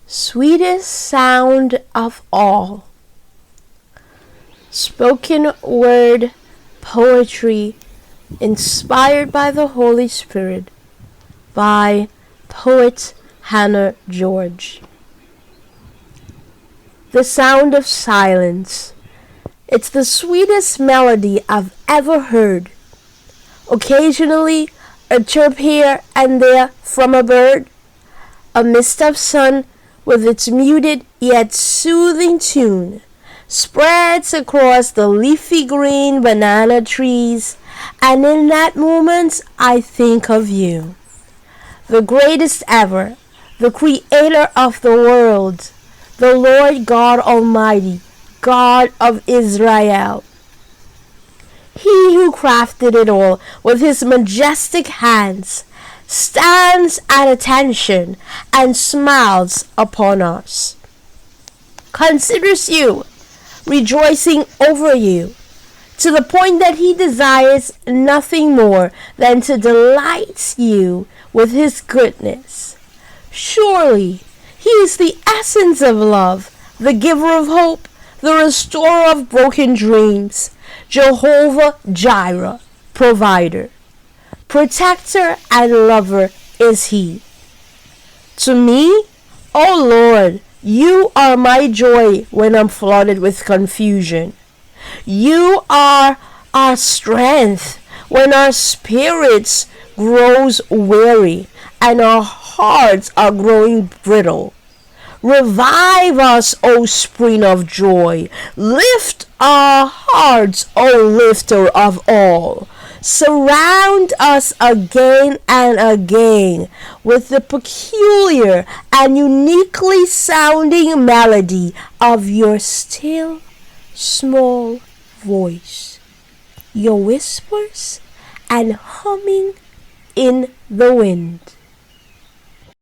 Sweetest sound of all. Spoken word poetry inspired by the Holy Spirit by poet Hannah George. The sound of silence. It's the sweetest melody I've ever heard. Occasionally, a chirp here and there from a bird, a mist of sun with its muted yet soothing tune spreads across the leafy green banana trees, and in that moment I think of you, the greatest ever, the creator of the world, the Lord God Almighty, God of Israel. He who crafted it all with his majestic hands stands at attention and smiles upon us, considers you, rejoicing over you, to the point that he desires nothing more than to delight you with his goodness. Surely he is the essence of love, the giver of hope, the restorer of broken dreams, Jehovah Jireh, provider, protector and lover is he. To me, oh Lord, you are my joy when I'm flooded with confusion. You are our strength when our spirits grows weary and our hearts are growing brittle. Revive us, O spring of joy. Lift our hearts, O lifter of all. Surround us again and again with the peculiar and uniquely sounding melody of your still, small voice, your whispers and humming in the wind.